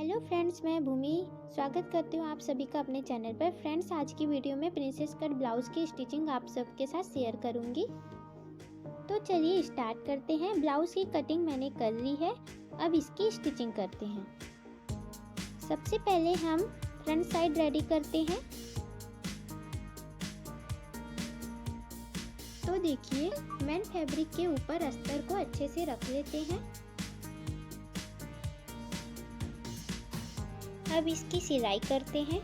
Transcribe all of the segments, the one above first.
Hello friends, मैं भूमि स्वागत करती हूँ आप सभी का अपने चैनल पर। फ्रेंड्स, आज की वीडियो में प्रिंसेस कट ब्लाउज़ की स्टिचिंग आप सबके साथ शेयर करूँगी। तो चलिए स्टार्ट करते हैं। ब्लाउज़ की कटिंग मैंने कर ली है, अब इसकी स्टिचिंग करते हैं। सबसे पहले हम फ्रंट साइड रेडी करते हैं। तो देखिए, मेन फैब्रिक के ऊपर अस्तर को अच्छे से रख लेते हैं। अब इसकी सिलाई करते हैं।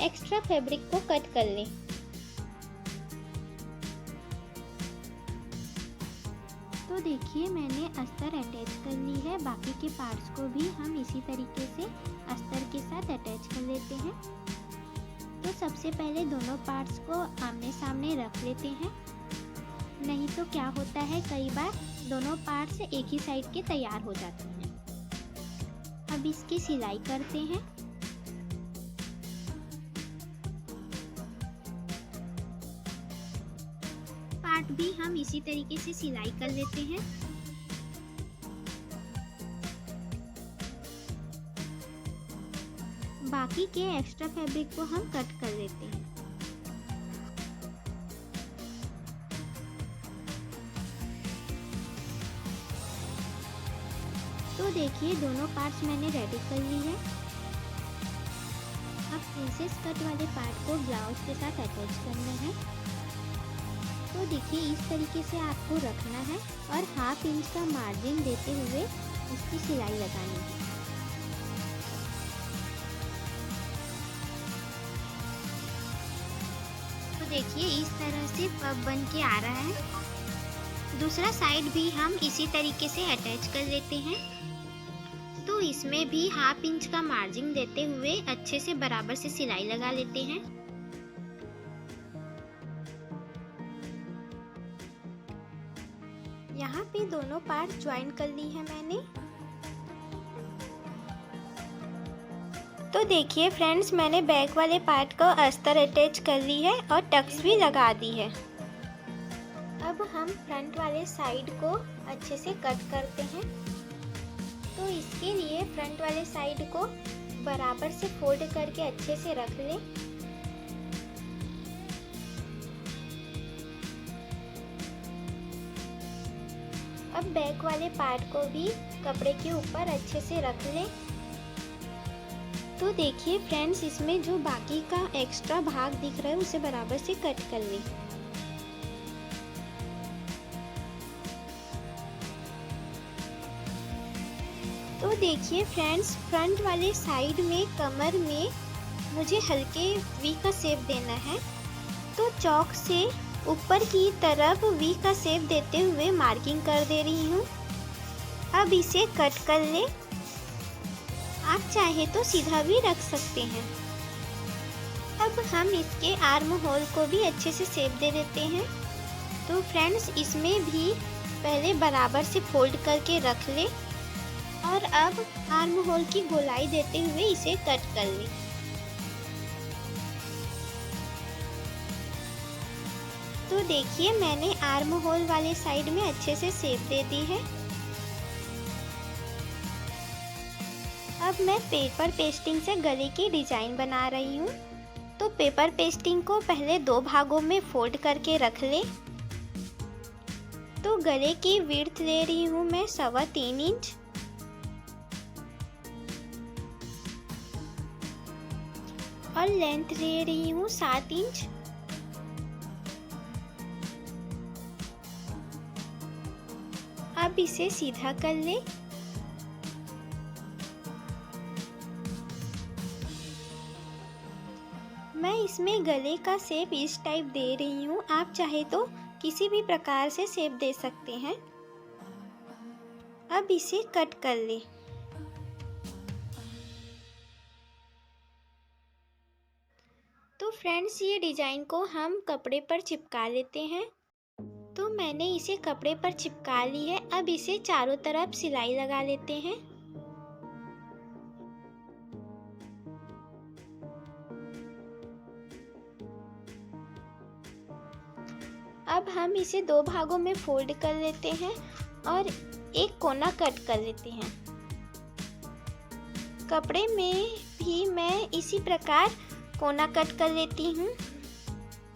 एक्स्ट्रा फैब्रिक को कट कर लें। तो देखिए, मैंने अस्तर अटैच कर ली है। बाकी के पार्ट्स को भी हम इसी तरीके से अस्तर के साथ अटैच कर लेते हैं। तो सबसे पहले दोनों पार्ट्स को आमने सामने रख लेते हैं। नहीं तो क्या होता है, कई बार दोनों पार्ट्स एक ही साइड के तैयार हो जाते हैं। अब इसकी सिलाई करते हैं। पार्ट भी हम इसी तरीके से सिलाई कर लेते हैं। बाकी के एक्स्ट्रा फैब्रिक को हम कट कर लेते हैं। तो देखिए, दोनों पार्ट्स मैंने रेडी कर ली है। अब प्रिंसेस कट वाले पार्ट को ब्लाउज के साथ अटैच करना है। तो देखिए, इस तरीके से आपको रखना है और 1/2 इंच का मार्जिन देते हुए इसकी सिलाई लगानी है। तो देखिए, इस तरह से पफ बन के आ रहा है। दूसरा साइड भी हम इसी तरीके से अटैच कर लेते हैं। तो इसमें भी 1/2 इंच का मार्जिन देते हुए अच्छे से बराबर से सिलाई लगा लेते हैं। यहाँ पे दोनों पार्ट ज्वाइन कर ली है मैंने। तो देखिए फ्रेंड्स, मैंने बैक वाले पार्ट को अस्तर अटैच कर ली है और टक्स भी लगा दी है। अब हम फ्रंट वाले साइड को अच्छे से कट करते हैं। तो इसके लिए फ्रंट वाले साइड को बराबर से फोल्ड करके अच्छे से रख लें। अब बैक वाले पार्ट को भी कपड़े के ऊपर अच्छे से रख लें। तो देखिए फ्रेंड्स, इसमें जो बाकी का एक्स्ट्रा भाग दिख रहा है उसे बराबर से कट कर लें। तो देखिए फ्रेंड्स, फ्रंट वाले साइड में कमर में मुझे हल्के वी का शेप देना है। तो चौक से ऊपर की तरफ वी का शेप देते हुए मार्किंग कर दे रही हूँ। अब इसे कट कर लें। आप चाहे तो सीधा भी रख सकते हैं। अब हम इसके आर्म होल को भी अच्छे से शेप दे देते हैं। तो फ्रेंड्स, इसमें भी पहले बराबर से फोल्ड करके रख लें और अब आर्म होल की गोलाई देते हुए इसे कट कर लें। तो देखिए, मैंने आर्म होल वाले साइड में अच्छे से शेप दे दी है। अब मैं पेपर पेस्टिंग से गले की डिजाइन बना रही हूँ। तो पेपर पेस्टिंग को पहले 2 भागों में फोल्ड करके रख ले। तो गले की विड्थ ले रही हूँ मैं 3.25 इंच और लेंथ ले रही हूँ 7 इंच। अब इसे सीधा कर ले। मैं इसमें गले का शेप इस टाइप दे रही हूँ। आप चाहे तो किसी भी प्रकार से शेप दे सकते हैं। अब इसे कट कर ले। तो फ्रेंड्स, ये डिजाइन को हम कपड़े पर चिपका लेते हैं। तो मैंने इसे कपड़े पर चिपका ली है। अब इसे चारों तरफ सिलाई लगा लेते हैं। अब हम इसे 2 भागों में फोल्ड कर लेते हैं और एक कोना कट कर लेते हैं। कपड़े में भी मैं इसी प्रकार कोना कट कर लेती हूँ।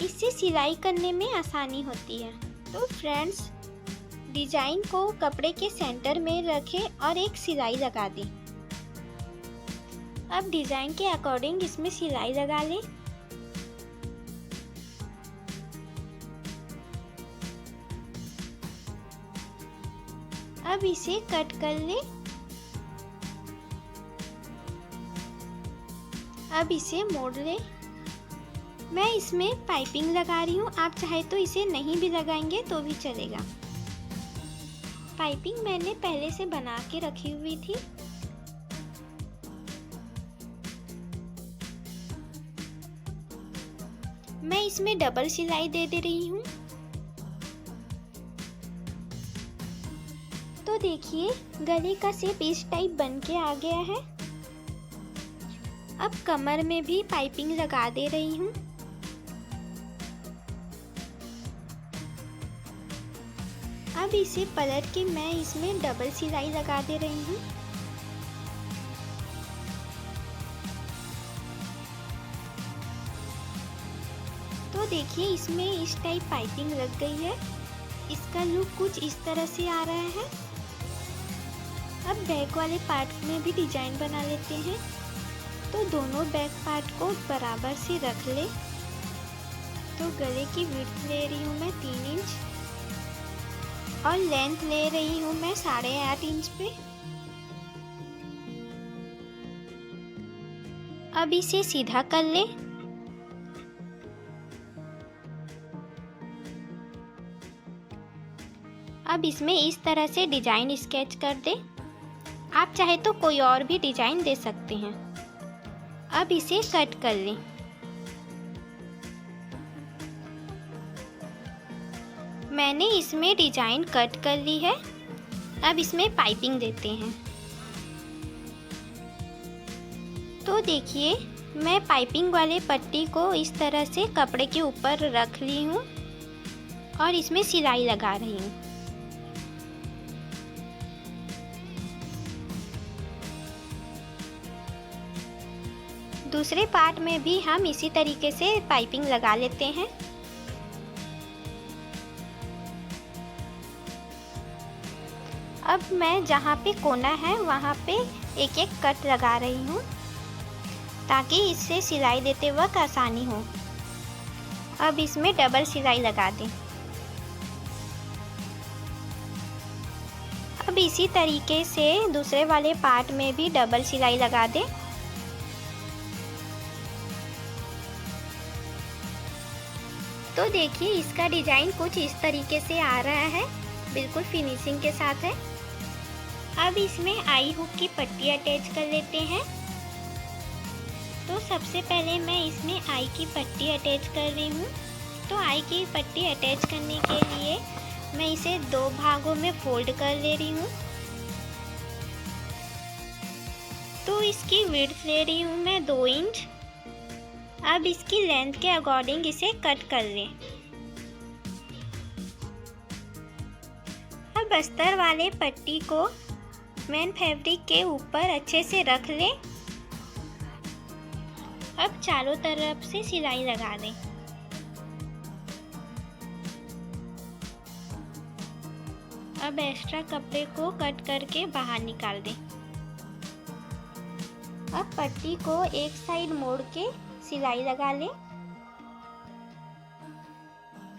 इससे सिलाई करने में आसानी होती है। तो फ्रेंड्स, डिजाइन को कपड़े के सेंटर में रखें और एक सिलाई लगा दें। अब डिजाइन के अकॉर्डिंग इसमें सिलाई लगा लें। अब इसे कट कर लें। अब इसे मोड़ लें। मैं इसमें पाइपिंग लगा रही हूँ, आप चाहे तो इसे नहीं भी लगाएंगे तो भी चलेगा। पाइपिंग मैंने पहले से बना के रखी हुई थी। मैं इसमें डबल सिलाई दे रही हूँ। तो देखिए, गले का शेप इस टाइप बन के आ गया है। अब कमर में भी पाइपिंग लगा दे रही हूँ। अब इसे पलट के मैं इसमें डबल सिलाई लगा दे रही हूँ। तो देखिए, इसमें इस टाइप पाइपिंग लग गई है। इसका लुक कुछ इस तरह से आ रहा है। अब बैक वाले पार्ट में भी डिजाइन बना लेते हैं। तो दोनों बैक पार्ट को बराबर से रख ले। तो गले की विड्थ ले रही हूँ मैं 3 इंच और लेंथ ले रही हूँ मैं 8.5 इंच पे। अब इसे सीधा कर ले। अब इसमें इस तरह से डिजाइन स्केच कर दे। आप चाहे तो कोई और भी डिजाइन दे सकते हैं। अब इसे कट कर लें। मैंने इसमें डिजाइन कट कर ली है। अब इसमें पाइपिंग देते हैं। तो देखिए, मैं पाइपिंग वाले पट्टी को इस तरह से कपड़े के ऊपर रख ली हूँ और इसमें सिलाई लगा रही हूँ। दूसरे पार्ट में भी हम इसी तरीके से पाइपिंग लगा लेते हैं। अब मैं जहाँ पे कोना है वहाँ पे एक एक कट लगा रही हूँ ताकि इससे सिलाई देते वक्त आसानी हो। अब इसमें डबल सिलाई लगा दें। अब इसी तरीके से दूसरे वाले पार्ट में भी डबल सिलाई लगा दें। तो देखिए, इसका डिजाइन कुछ इस तरीके से आ रहा है, बिल्कुल फिनिशिंग के साथ है। अब इसमें आई हुक की पट्टी अटैच कर लेते हैं। तो सबसे पहले मैं इसमें आई की पट्टी अटैच कर रही हूँ। तो आई की पट्टी अटैच करने के लिए मैं इसे 2 भागों में फोल्ड कर ले रही हूँ। तो इसकी विड्थ ले रही हूँ मैं 2 इंच। अब इसकी लेंथ के अकॉर्डिंग इसे कट कर लें। अब अस्तर वाले पट्टी को मेन फैब्रिक के ऊपर अच्छे से रख लें। अब चारों तरफ से सिलाई लगा दें। अब एक्स्ट्रा कपड़े को कट करके बाहर निकाल दें। अब पट्टी को एक साइड मोड़ के सिलाई लगा लें।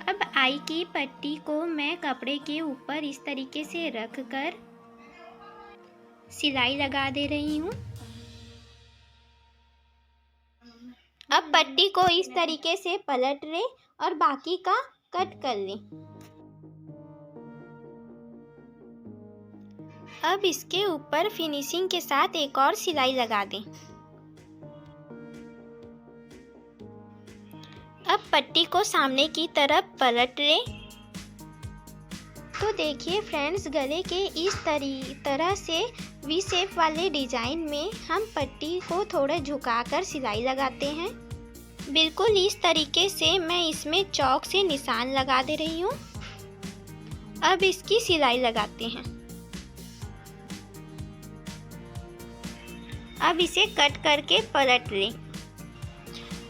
अब आई की पट्टी को मैं कपड़े के ऊपर इस तरीके से रख कर सिलाई लगा दे रही हूँ। अब पट्टी को इस तरीके से पलट लें और बाकी का कट कर लें। अब इसके ऊपर फिनिशिंग के साथ एक और सिलाई लगा दें। अब पट्टी को सामने की तरफ पलट लें। तो देखिए फ्रेंड्स, गले के इस तरह से वी शेप वाले डिजाइन में हम पट्टी को थोड़ा झुकाकर सिलाई लगाते हैं। बिल्कुल इस तरीके से मैं इसमें चॉक से निशान लगा दे रही हूँ। अब इसकी सिलाई लगाते हैं। अब इसे कट करके पलट लें।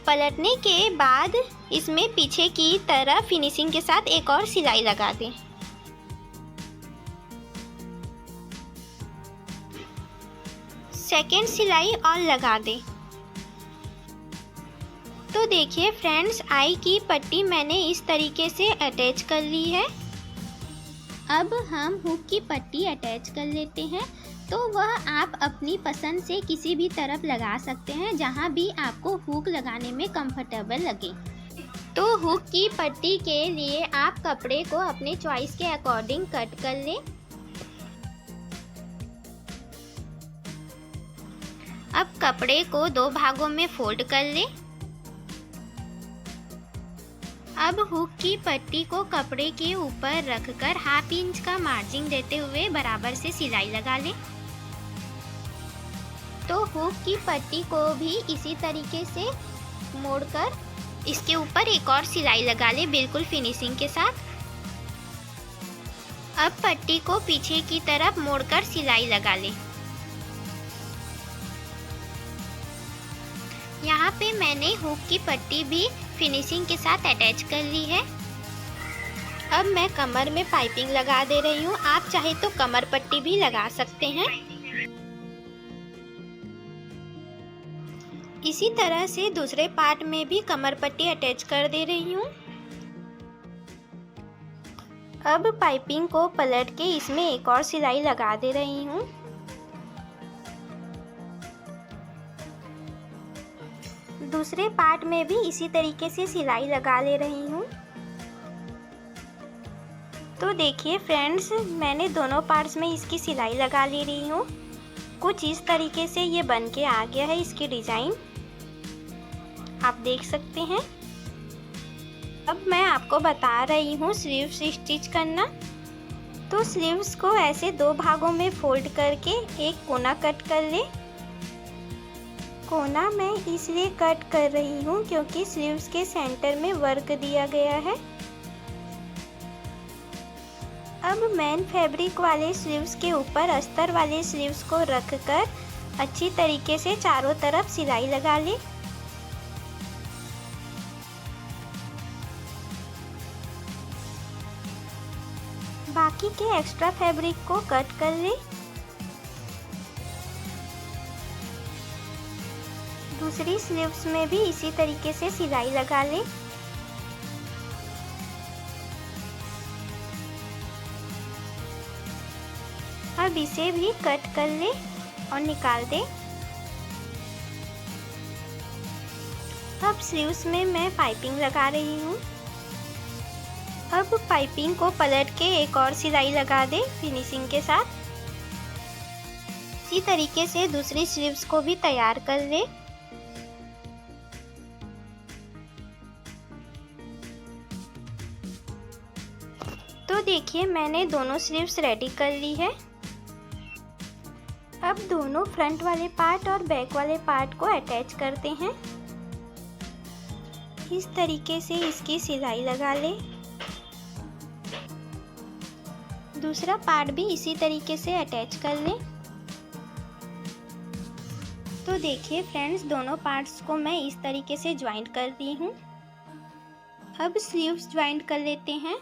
पलटने के बाद इसमें पीछे की तरफ फिनिशिंग के साथ एक और सिलाई लगा दें। सेकेंड सिलाई और लगा दें। तो देखिए फ्रेंड्स, आई की पट्टी मैंने इस तरीके से अटैच कर ली है। अब हम हुक की पट्टी अटैच कर लेते हैं। तो वह आप अपनी पसंद से किसी भी तरफ लगा सकते हैं, जहां भी आपको हुक लगाने में कंफर्टेबल लगे। तो हुक की पट्टी के लिए आप कपड़े को अपने चॉइस के अकॉर्डिंग कट कर लें। अब कपड़े को 2 भागों में फोल्ड कर लें। अब हुक की पट्टी को कपड़े के ऊपर रखकर 1/2 इंच का मार्जिन देते हुए बराबर से सिलाई लगा लें। तो हुक की पट्टी को भी इसी तरीके से मोड़कर इसके ऊपर एक और सिलाई लगा लें, बिल्कुल फिनिशिंग के साथ। अब पट्टी को पीछे की तरफ मोड़कर सिलाई लगा लें। यहाँ पे मैंने हुक की पट्टी भी फिनिशिंग के साथ अटैच कर ली है। अब मैं कमर में पाइपिंग लगा दे रही हूँ। आप चाहे तो कमर पट्टी भी लगा सकते हैं। इसी तरह से दूसरे पार्ट में भी कमर पट्टी अटैच कर दे रही हूँ। अब पाइपिंग को पलट के इसमें एक और सिलाई लगा दे रही हूँ। दूसरे पार्ट में भी इसी तरीके से सिलाई लगा ले रही हूँ। तो देखिए फ्रेंड्स, मैंने दोनों पार्ट्स में इसकी सिलाई लगा ले रही हूँ। कुछ इस तरीके से ये बन के आ गया है इसकी डिज़ाइन, आप देख सकते हैं। अब मैं आपको बता रही हूँ स्लीव्स स्टिच करना। तो स्लीव्स को ऐसे 2 भागों में फोल्ड करके एक कोना कट कर ले। कोना मैं इसलिए कट कर रही हूँ क्योंकि स्लीव्स के सेंटर में वर्क दिया गया है। अब मेन फैब्रिक वाले स्लीव्स के ऊपर अस्तर वाले स्लीव्स को रखकर अच्छी तरीके से चारों तरफ सिलाई लगा ले। बाकी के एक्स्ट्रा फैब्रिक को कट कर ले। दूसरी स्लीव्स में भी इसी तरीके से सिलाई लगा ले। अब इसे भी कट कर ले और निकाल दे। अब स्लीव्स में मैं पाइपिंग लगा रही हूँ। अब पाइपिंग को पलट के एक और सिलाई लगा दे फिनिशिंग के साथ। इसी तरीके से दूसरी स्लीव्स को भी तैयार कर ले। तो देखिए मैंने दोनों स्लीव्स रेडी कर ली है। अब दोनों फ्रंट वाले पार्ट और बैक वाले पार्ट को अटैच करते हैं। इस तरीके से इसकी सिलाई लगा ले। दूसरा पार्ट भी इसी तरीके से अटैच कर ले। तो देखिए फ्रेंड्स, दोनों पार्ट्स को मैं इस तरीके से ज्वाइंट कर दी हूँ। अब स्लीव्स ज्वाइंट कर लेते हैं।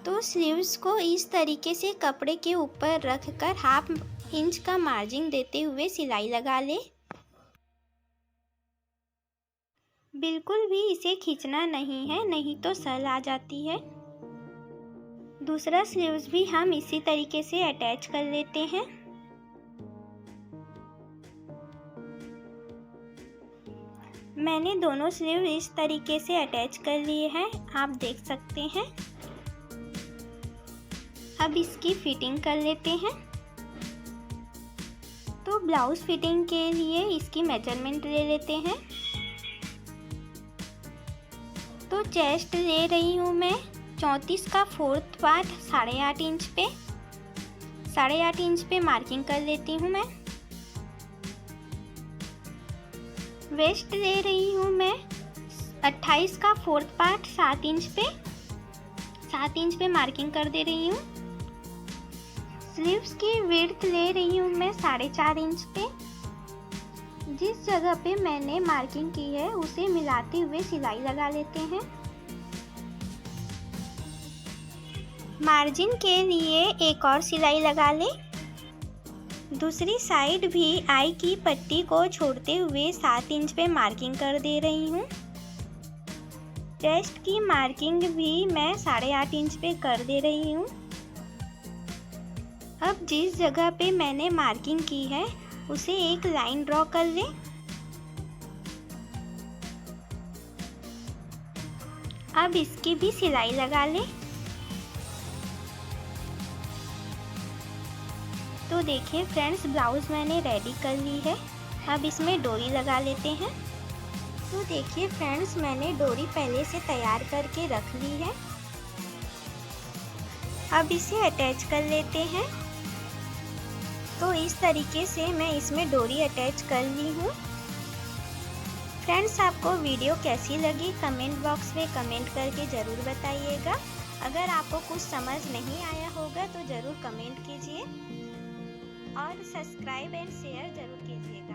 तो स्लीव्स को इस तरीके से कपड़े के ऊपर रखकर 1/2 इंच का मार्जिन देते हुए सिलाई लगा ले। बिल्कुल भी इसे खींचना नहीं है, नहीं तो सल आ जाती है। दूसरा स्लीव्स भी हम इसी तरीके से अटैच कर लेते हैं। मैंने दोनों स्लीव इस तरीके से अटैच कर लिए हैं, आप देख सकते हैं। अब इसकी फिटिंग कर लेते हैं। तो ब्लाउज फिटिंग के लिए इसकी मेजरमेंट ले लेते हैं। तो चेस्ट ले रही हूँ मैं 34 का 4th पार्ट 8.5 इंच पे। 8.5 इंच पे मार्किंग कर लेती हूँ मैं। वेस्ट ले रही हूँ मैं 28 का 4th पार्ट 7 इंच पे मार्किंग कर दे रही हूँ। स्लीव्स की विड्थ ले रही हूँ मैं 4.5 इंच पे। जिस जगह पे मैंने मार्किंग की है उसे मिलाते हुए सिलाई लगा लेते हैं। मार्जिन के लिए एक और सिलाई लगा लें। दूसरी साइड भी आई की पट्टी को छोड़ते हुए 7 इंच पे मार्किंग कर दे रही हूँ। चेस्ट की मार्किंग भी मैं 8.5 इंच पे कर दे रही हूँ। अब जिस जगह पे मैंने मार्किंग की है उसे एक लाइन ड्रॉ कर लें। अब इसकी भी सिलाई लगा लें। तो देखिए फ्रेंड्स, ब्लाउज मैंने रेडी कर ली है। अब इसमें डोरी लगा लेते हैं। तो देखिए फ्रेंड्स, मैंने डोरी पहले से तैयार करके रख ली है। अब इसे अटैच कर लेते हैं। तो इस तरीके से मैं इसमें डोरी अटैच कर ली हूँ। फ्रेंड्स, आपको वीडियो कैसी लगी कमेंट बॉक्स में कमेंट करके ज़रूर बताइएगा। अगर आपको कुछ समझ नहीं आया होगा तो ज़रूर कमेंट कीजिए और सब्सक्राइब एंड शेयर ज़रूर कीजिएगा।